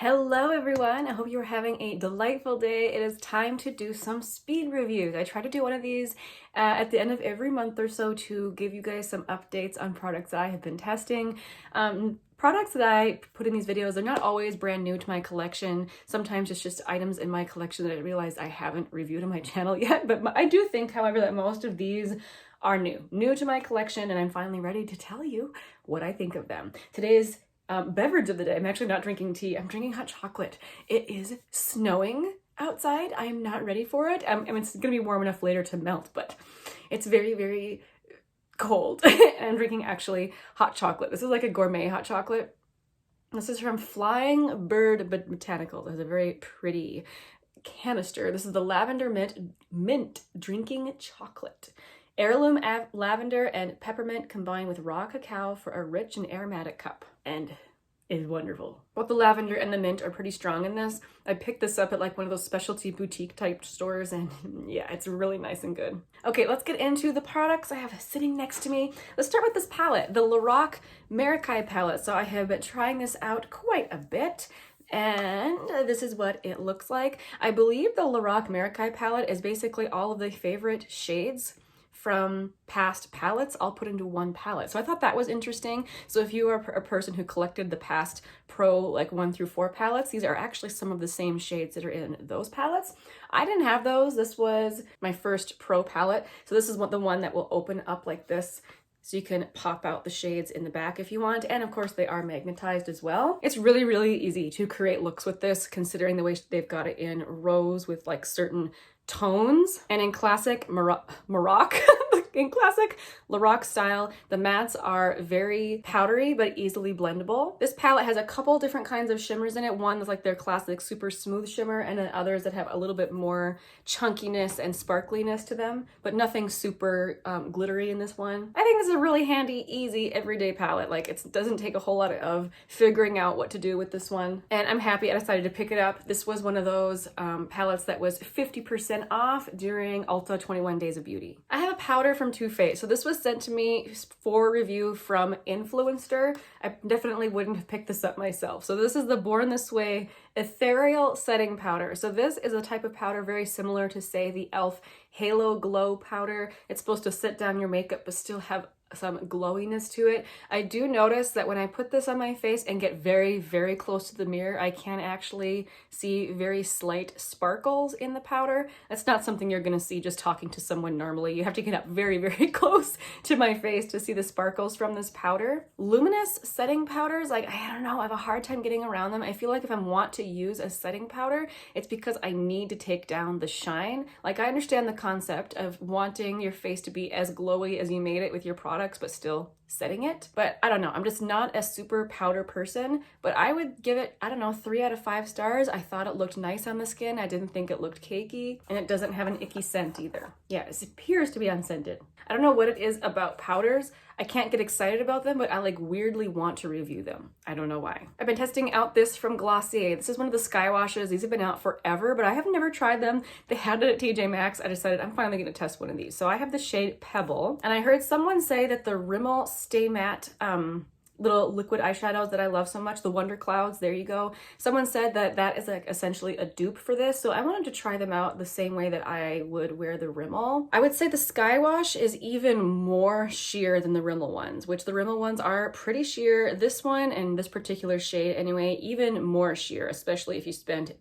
Hello everyone, I hope you are having a delightful day. It is time to do some speed reviews. I try to do one of these at the end of every month or so to give you guys some updates on products that I have been testing. Products that I put in these videos, they're not always brand new to my collection. Sometimes it's just items in my collection that I realized I haven't reviewed on my channel yet, but I do think, however, that most of these are new to my collection, and I'm finally ready to tell you what I think of them. Today's beverage of the day. I'm actually not drinking tea. I'm drinking hot chocolate. It is snowing outside. I am not ready for it. I mean, it's gonna be warm enough later to melt, but it's very, very cold. And I'm drinking actually hot chocolate. This is like a gourmet hot chocolate. This is from Flying Bird Botanicals. It has a very pretty canister. This is the Lavender Mint Drinking Chocolate. Heirloom lavender and peppermint combined with raw cacao for a rich and aromatic cup. And it is wonderful. Both the lavender and the mint are pretty strong in this. I picked this up at like one of those specialty boutique type stores, and yeah, it's really nice and good. Okay, let's get into the products I have sitting next to me. Let's start with this palette, the Lorac Meraki palette. So I have been trying this out quite a bit, and this is what it looks like. I believe the Lorac Meraki palette is basically all of the favorite shades from past palettes all put into one palette. So I thought that was interesting. So if you are a person who collected the past Pro like 1 through 4 palettes, these are actually some of the same shades that are in those palettes. I didn't have those. This was my first Pro palette. So this is the one that will open up like this. So you can pop out the shades in the back if you want. And of course they are magnetized as well. It's really, really easy to create looks with this, considering the way they've got it in rose with like certain tones. And in classic in classic Lorac style, the mattes are very powdery but easily blendable. This palette has a couple different kinds of shimmers in it. One is like their classic super smooth shimmer, and then others that have a little bit more chunkiness and sparkliness to them, but nothing super glittery in this one. I think this is a really handy, easy, everyday palette. Like, it doesn't take a whole lot of figuring out what to do with this one. And I'm happy I decided to pick it up. This was one of those palettes that was 50% off during Ulta 21 Days of Beauty. I have a powder from Too Faced. So this was sent to me for review from Influencer. I definitely wouldn't have picked this up myself. So this is the Born This Way Ethereal Setting Powder. So this is a type of powder very similar to, say, the e.l.f. Halo Glow Powder. It's supposed to set down your makeup but still have some glowiness to it. I do notice that when I put this on my face and get very, very close to the mirror, I can actually see very slight sparkles in the powder. That's not something you're gonna see just talking to someone normally. You have to get up very, very close to my face to see the sparkles from this powder. Luminous setting powders, like, I don't know, I have a hard time getting around them. I feel like if I want to use a setting powder, it's because I need to take down the shine. Like, I understand the concept of wanting your face to be as glowy as you made it with your products, but still setting it. But I don't know, I'm just not a super powder person, but I would give it, I don't know, 3 out of 5 stars. I thought it looked nice on the skin. I didn't think it looked cakey, and it doesn't have an icky scent either. Yeah, it appears to be unscented. I don't know what it is about powders. I can't get excited about them, but I like weirdly want to review them. I don't know why. I've been testing out this from Glossier. This is one of the Skywashes. These have been out forever, but I have never tried them. They had it at TJ Maxx. I decided I'm finally gonna test one of these. So I have the shade Pebble, and I heard someone say that the Rimmel Stay Matte little liquid eyeshadows that I love so much, the WonderClouds, there you go. Someone said that that is like essentially a dupe for this, so I wanted to try them out the same way that I would wear the Rimmel. I would say the Skywash is even more sheer than the Rimmel ones, which the Rimmel ones are pretty sheer. This one, and this particular shade anyway, even more sheer, especially if you spend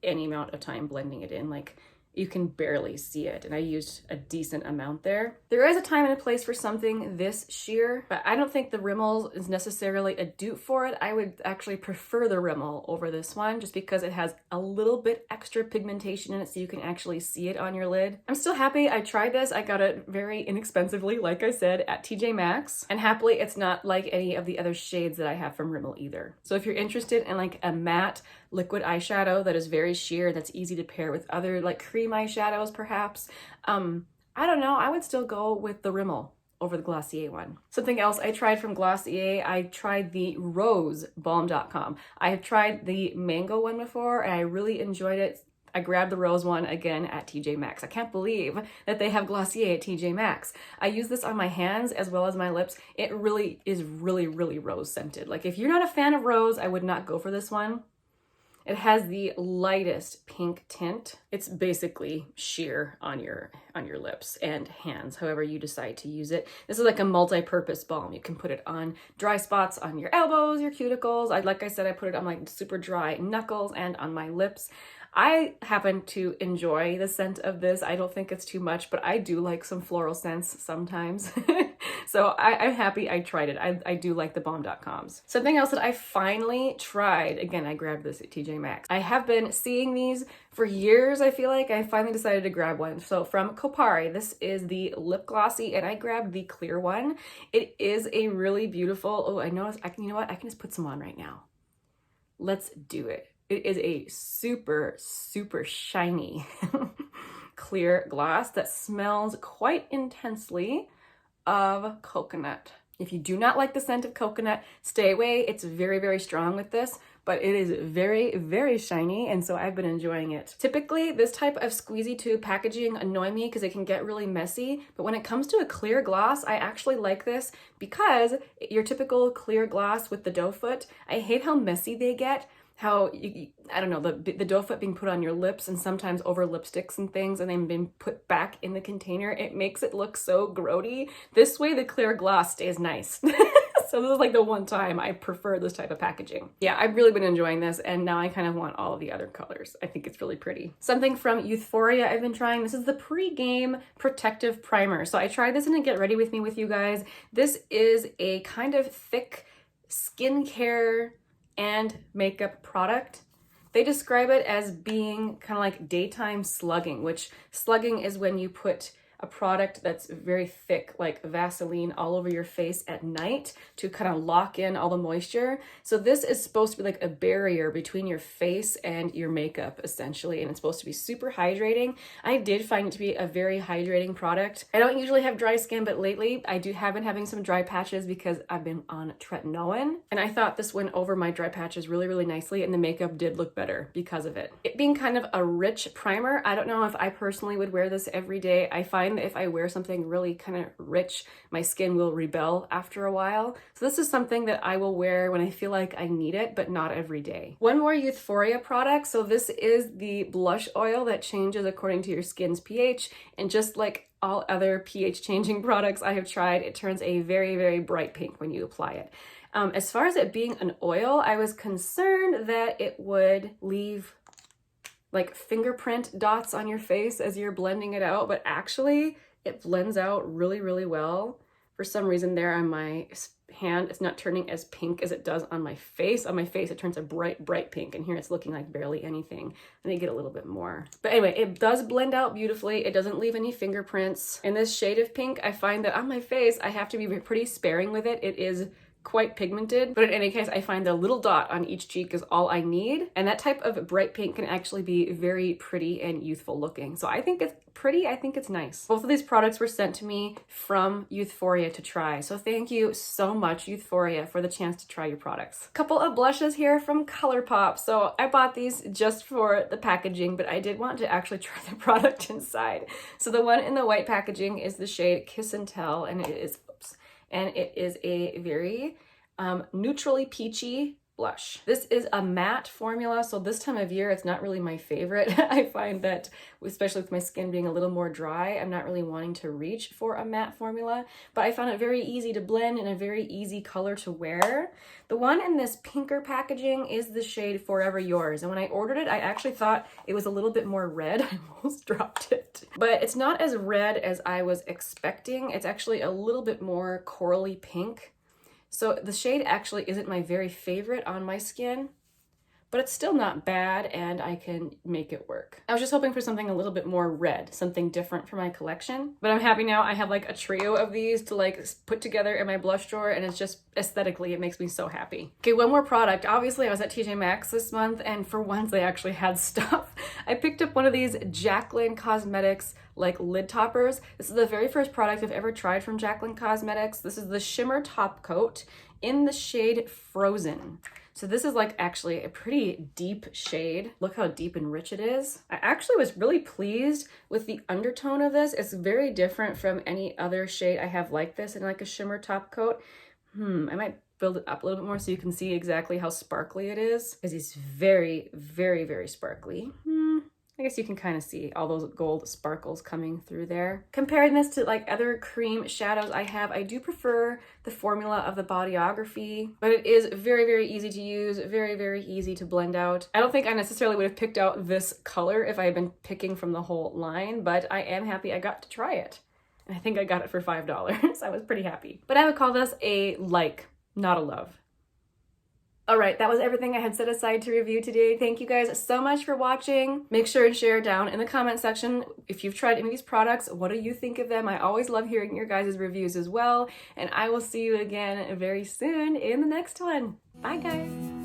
any amount of time blending it in. Like, you can barely see it, and I used a decent amount there. There is a time and a place for something this sheer, but I don't think the Rimmel is necessarily a dupe for it. I would actually prefer the Rimmel over this one, just because it has a little bit extra pigmentation in it so you can actually see it on your lid. I'm still happy I tried this. I got it very inexpensively, like I said, at TJ Maxx, and happily it's not like any of the other shades that I have from Rimmel either. So if you're interested in like a matte liquid eyeshadow that is very sheer, that's easy to pair with other like cream eyeshadows perhaps, I don't know, I would still go with the Rimmel over the Glossier one. Something else I tried from Glossier, I tried the Rose Balm Dotcom. I have tried the mango one before and I really enjoyed it. I grabbed the rose one again at TJ Maxx. I can't believe that they have Glossier at TJ Maxx. I use this on my hands as well as my lips. It really is really rose scented. Like, if you're not a fan of rose, I would not go for this one. It has the lightest pink tint. It's basically sheer on your lips and hands, however you decide to use it. This is like a multi-purpose balm. You can put it on dry spots on your elbows, your cuticles. Like I said, I put it on my super dry knuckles and on my lips. I happen to enjoy the scent of this. I don't think it's too much, but I do like some floral scents sometimes. So I'm happy I tried it. I do like the Balm.coms. Something else that I finally tried, again, I grabbed this at TJ Maxx. I have been seeing these for years, I feel like. I finally decided to grab one. So from Kopari, this is the lip glossy, and I grabbed the clear one. It is a really beautiful, oh, I know, you know what? I can just put some on right now. Let's do it. It is a super, super shiny clear gloss that smells quite intensely of coconut. If you do not like the scent of coconut, stay away. It's very, very strong with this, but it is very, very shiny, and so I've been enjoying it. Typically, this type of squeezy tube packaging annoy me because it can get really messy, but when it comes to a clear gloss, I actually like this because your typical clear gloss with the doe foot, I hate how messy they get. How, I don't know, the doe foot being put on your lips and sometimes over lipsticks and things and then being put back in the container, it makes it look so grody. This way, the clear gloss stays nice. So this is like the one time I prefer this type of packaging. Yeah, I've really been enjoying this, and now I kind of want all of the other colors. I think it's really pretty. Something from Youthforia I've been trying. This is the Pregame Protective Primer. So I tried this in a Get Ready With Me with you guys. This is a kind of thick skincare and makeup product. They describe it as being kind of like daytime slugging, which slugging is when you put a product that's very thick, like Vaseline, all over your face at night to kind of lock in all the moisture. So this is supposed to be like a barrier between your face and your makeup, essentially, and it's supposed to be super hydrating. I did find it to be a very hydrating product. I don't usually have dry skin, but lately I have been having some dry patches because I've been on tretinoin, and I thought this went over my dry patches really, really nicely, and the makeup did look better because of it. It being kind of a rich primer, I don't know if I personally would wear this every day. I find that if I wear something really kind of rich, my skin will rebel after a while. So this is something that I will wear when I feel like I need it, but not every day. One more Youthforia product. So this is the blush oil that changes according to your skin's pH. And just like all other pH changing products I have tried, it turns a very, very bright pink when you apply it. As far as it being an oil, I was concerned that it would leave like fingerprint dots on your face as you're blending it out, but actually it blends out really, really well. For some reason there on my hand, it's not turning as pink as it does on my face. On my face, it turns a bright, bright pink, and here it's looking like barely anything. I need to get a little bit more. But anyway, it does blend out beautifully. It doesn't leave any fingerprints. In this shade of pink, I find that on my face, I have to be pretty sparing with it. It is quite pigmented, but in any case, I find the little dot on each cheek is all I need, and that type of bright pink can actually be very pretty and youthful looking. So I think it's pretty, I think it's nice. Both of these products were sent to me from Youthforia to try, so thank you so much, Youthforia, for the chance to try your products. Couple of blushes here from Colourpop. So I bought these just for the packaging, but I did want to actually try the product inside. So the one in the white packaging is the shade Kiss and Tell, and it is a very neutrally peachy blush. This is a matte formula, so this time of year it's not really my favorite. I find that, especially with my skin being a little more dry, I'm not really wanting to reach for a matte formula, but I found it very easy to blend and a very easy color to wear. The one in this pinker packaging is the shade Forever Yours, and when I ordered it, I actually thought it was a little bit more red. I almost dropped it. But it's not as red as I was expecting. It's actually a little bit more corally pink. So the shade actually isn't my very favorite on my skin, but it's still not bad and I can make it work. I was just hoping for something a little bit more red, something different for my collection, but I'm happy now. I have like a trio of these to like put together in my blush drawer, and it's just aesthetically, it makes me so happy. Okay, one more product. Obviously I was at TJ Maxx this month, and for once they actually had stuff. I picked up one of these Jaclyn Cosmetics like lid toppers. This is the very first product I've ever tried from Jaclyn Cosmetics. This is the Shimmer Top Coat in the shade Frozen. So this is like actually a pretty deep shade. Look how deep and rich it is. I actually was really pleased with the undertone of this. It's very different from any other shade I have like this in like a shimmer top coat. I might build it up a little bit more so you can see exactly how sparkly it is, because it's very, very, very sparkly. I guess you can kind of see all those gold sparkles coming through there. Comparing this to like other cream shadows I have, I do prefer the formula of the Bodyography, but it is very, very easy to use, very, very easy to blend out. I don't think I necessarily would have picked out this color if I had been picking from the whole line, but I am happy I got to try it. And I think I got it for $5. I was pretty happy. But I would call this a like, not a love. All right, that was everything I had set aside to review today. Thank you guys so much for watching. Make sure and share down in the comment section if you've tried any of these products. What do you think of them? I always love hearing your guys' reviews as well. And I will see you again very soon in the next one. Bye, guys.